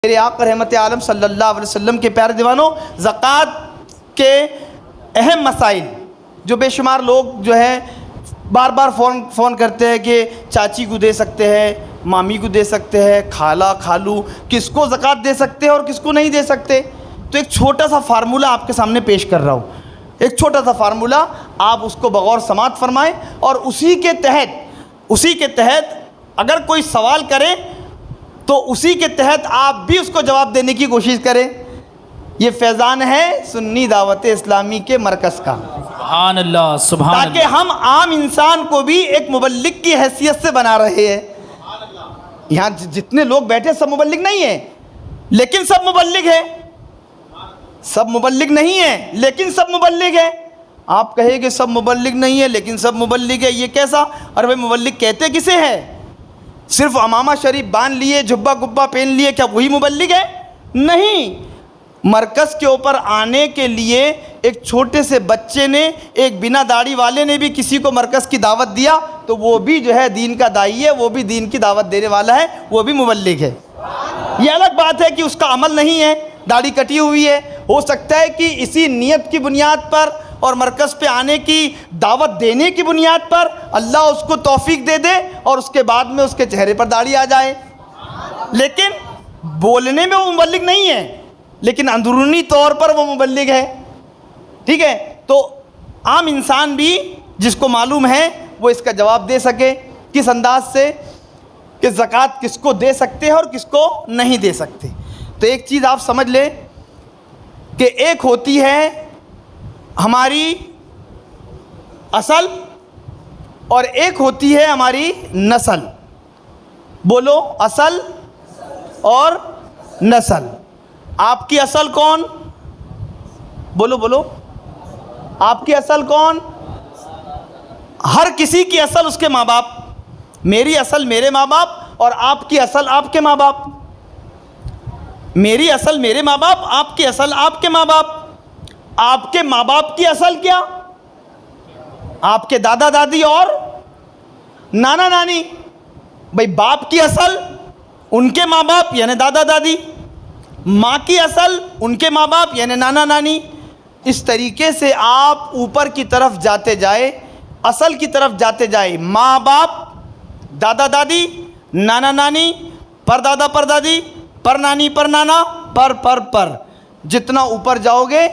मेरे आका रहमत आलम सल्लल्लाहु अलैहि वसल्लम के प्यारे दीवानों, ज़कात के अहम मसाइल जो बेशुमार लोग जो है बार बार फ़ोन करते हैं कि चाची को दे सकते हैं, मामी को दे सकते हैं, खाला खालू, किसको ज़कात दे सकते हैं और किसको नहीं दे सकते। तो एक छोटा सा फार्मूला आपके सामने पेश कर रहा हूँ, एक छोटा सा फार्मूला, आप उसको बगौर समात फरमाएँ और उसी के तहत अगर कोई सवाल करे तो उसी के तहत आप भी उसको जवाब देने की कोशिश करें। ये फैज़ान है सुन्नी दावत इस्लामी के मरकज़ का, सुभान अल्लाह, सुभान अल्लाह। ताकि हम आम इंसान को भी एक मुबल्लिग की हैसियत से बना रहे हैं। यहाँ जितने लोग बैठे सब मुबल्लिग नहीं है, लेकिन सब मुबल्लिग है। सब मुबल्लिग नहीं है लेकिन सब मुबल्लिग है। आप कहेंगे सब मुबल्लिग नहीं है लेकिन सब मुबल्लिग है, ये कैसा? अरे भाई मुबल्लिग कहते किसे है? सिर्फ अमामा शरीफ बांध लिए, जुब्बा गुब्बा पहन लिए, क्या वही मुबल्लिग है? नहीं। मरकज़ के ऊपर आने के लिए एक छोटे से बच्चे ने, एक बिना दाढ़ी वाले ने भी किसी को मरकज़ की दावत दिया तो वो भी जो है दीन का दाई है, वो भी दीन की दावत देने वाला है, वो भी मुबल्लिग है। ये अलग बात है कि उसका अमल नहीं है, दाढ़ी कटी हुई है। हो सकता है कि इसी नीयत की बुनियाद पर और मरकज़ पे आने की दावत देने की बुनियाद पर अल्लाह उसको तौफीक दे दे और उसके बाद में उसके चेहरे पर दाढ़ी आ जाए, लेकिन बोलने में वो मुबल्लिग नहीं है, लेकिन अंदरूनी तौर पर वो मुबल्लिग है। ठीक है, तो आम इंसान भी जिसको मालूम है वो इसका जवाब दे सके किस अंदाज से कि ज़कात किसको दे सकते हैं और किसको नहीं दे सकते। तो एक चीज़ आप समझ ले कि एक होती है हमारी असल और एक होती है हमारी नस्ल। बोलो, असल और नस्ल। आपकी असल कौन? बोलो बोलो, आपकी असल कौन? हर किसी की असल उसके माँ बाप। मेरी असल मेरे माँ बाप और आपकी असल आपके माँ बाप। मेरी असल मेरे माँ बाप, आपकी असल आपके माँ बाप। आपके माँ बाप की असल क्या? आपके दादा दादी और नाना नानी। भाई बाप की असल उनके माँ बाप यानी दादा दादी, माँ की असल उनके माँ बाप यानी नाना नानी। इस तरीके से आप ऊपर की तरफ जाते जाए, असल की तरफ जाते जाए, माँ बाप, दादा दादी, नाना नानी, परदादा परदादी, परनानी परनाना, पर जितना ऊपर जाओगे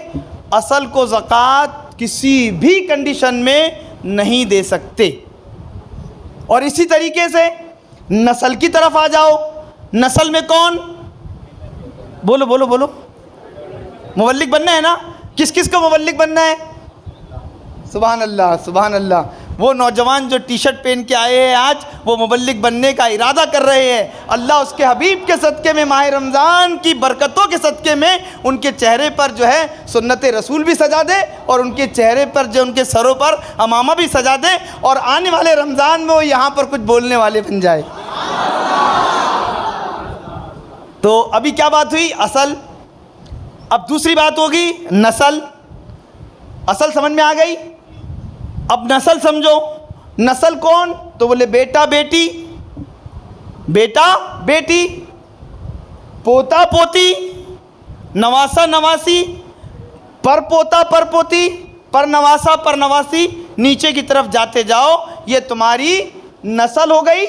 असल को ज़कात किसी भी कंडीशन में नहीं दे सकते। और इसी तरीके से नस्ल की तरफ आ जाओ। नस्ल में कौन? बोलो बोलो बोलो, मुबल्लिग बनना है ना? किस किस को मुबल्लिग बनना है? सुभान अल्लाह, सुभान अल्लाह। वो नौजवान जो टी शर्ट पहन के आए हैं आज, वो मुबल्लिग बनने का इरादा कर रहे हैं। अल्लाह उसके हबीब के सदक़े में, माह रमज़ान की बरकतों के सदक़े में उनके चेहरे पर जो है सुन्नत रसूल भी सजा दे और उनके चेहरे पर जो उनके सरों पर अमामा भी सजा दे और आने वाले रमज़ान में वो यहाँ पर कुछ बोलने वाले बन जाए। तो अभी क्या बात हुई? असल। अब दूसरी बात होगी नस्ल। असल समझ में आ गई, अब नस्ल समझो। नस्ल कौन? तो बोले बेटा बेटी, बेटा बेटी, पोता पोती, नवासा नवासी, पर पोता पर पोती, पर नवासा पर नवासी। नीचे की तरफ जाते जाओ, ये तुम्हारी नस्ल हो गई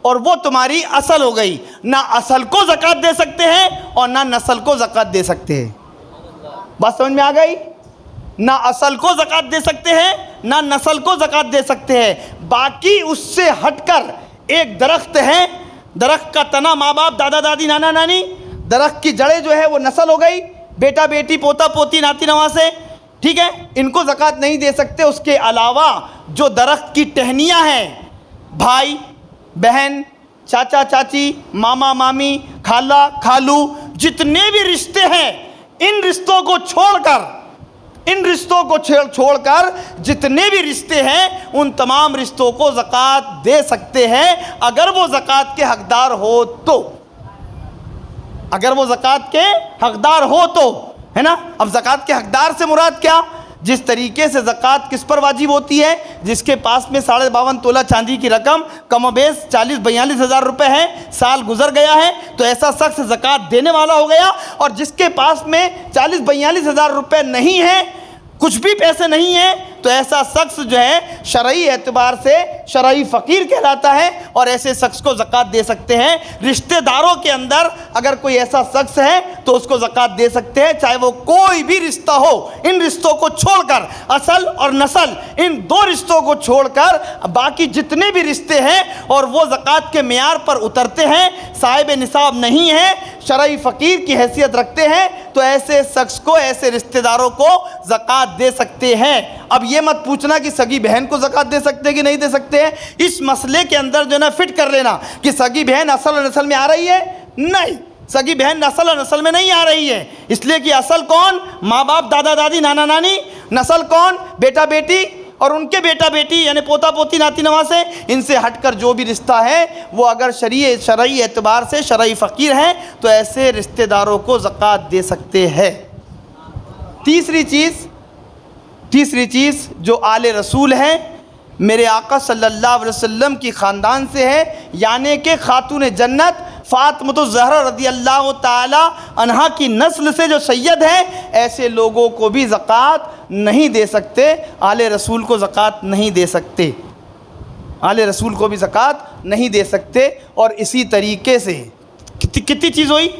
और वो तुम्हारी असल हो गई। ना असल को ज़कात दे सकते हैं और ना नस्ल को ज़कात दे सकते हैं। बात समझ में आ गई? ना असल को ज़कात दे सकते हैं ना नस्ल को ज़कात दे सकते हैं। बाकी उससे हटकर एक दरख्त है, दरख्त का तना माँ बाप, दादा दादी, नाना नानी, दरख्त की जड़ें जो है वो नस्ल हो गई, बेटा बेटी, पोता पोती, नाती नवासे। ठीक है, इनको ज़कात नहीं दे सकते। उसके अलावा जो दरख्त की टहनियाँ हैं, भाई बहन, चाचा चाची, मामा मामी, खाला खालू, जितने भी रिश्ते हैं, इन रिश्तों को छोड़कर जितने भी रिश्ते हैं उन तमाम रिश्तों को ज़कात दे सकते हैं अगर वो ज़कात के हकदार हो तो। अगर वो ज़कात के हकदार हो तो, है ना? अब ज़कात के हकदार से मुराद क्या? जिस तरीके से ज़कात किस पर वाजिब होती है, जिसके पास में 52.5 तोला चांदी की रकम कमोबेश 40-42 हज़ार रुपये है, साल गुजर गया है तो ऐसा शख्स ज़कात देने वाला हो गया। और जिसके पास में 40-42 हज़ार रुपये नहीं है, कुछ भी पैसे नहीं हैं, तो ऐसा शख्स जो है शरई एतबार से शरई फ़कीर कहलाता है और ऐसे शख्स को ज़कात दे सकते हैं। रिश्तेदारों के अंदर अगर कोई ऐसा शख्स है तो उसको ज़कात दे सकते हैं, चाहे वो कोई भी रिश्ता हो। इन रिश्तों को छोड़कर, असल और नस्ल, इन 2 रिश्तों को छोड़कर बाकी जितने भी रिश्ते हैं और वो ज़कात के मेयार पर उतरते हैं, साहिब निसाब नहीं है, शरई फ़कीर की हैसियत रखते हैं, तो ऐसे शख्स को, ऐसे रिश्तेदारों को ज़कात दे सकते हैं। अब ये मत पूछना कि सगी बहन को ज़कात दे सकते हैं कि नहीं दे सकते हैं। इस मसले के अंदर जो ना फिट कर लेना कि सगी बहन असल और नस्ल में आ रही है, नहीं, सगी बहन असल और नस्ल में नहीं आ रही है। इसलिए कि असल कौन? माँ बाप, दादा दादी, नाना नानी। नस्ल कौन? बेटा बेटी और उनके बेटा बेटी यानी पोता पोती, नाती नवासे। इनसे हटकर जो भी रिश्ता है वो अगर शरई एतबार से शरई फ़कीर हैं तो ऐसे रिश्तेदारों को ज़कात दे सकते हैं। तीसरी चीज़ जो आले रसूल हैं, मेरे आका सल्लल्लाहु अलैहि वसल्लम की ख़ानदान से है, यानी कि खातून जन्नत फ़ातिमा ज़हरा रज़ियल्लाहु ताला अन्हा की नस्ल से जो सैयद है, ऐसे लोगों को भी ज़कात नहीं दे सकते। आले रसूल को ज़कात नहीं दे सकते, आले रसूल को भी ज़कात नहीं दे सकते। और इसी तरीके से कितनी चीज़ हुई?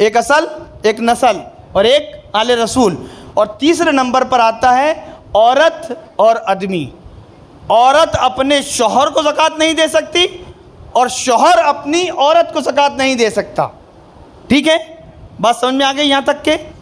एक असल, एक नस्ल और एक आले रसूल। और तीसरे नंबर पर आता है औरत और आदमी। औरत अपने शौहर को ज़कात नहीं दे सकती और शौहर अपनी औरत को ज़कात नहीं दे सकता। ठीक है, बात समझ में आ गई यहाँ तक के?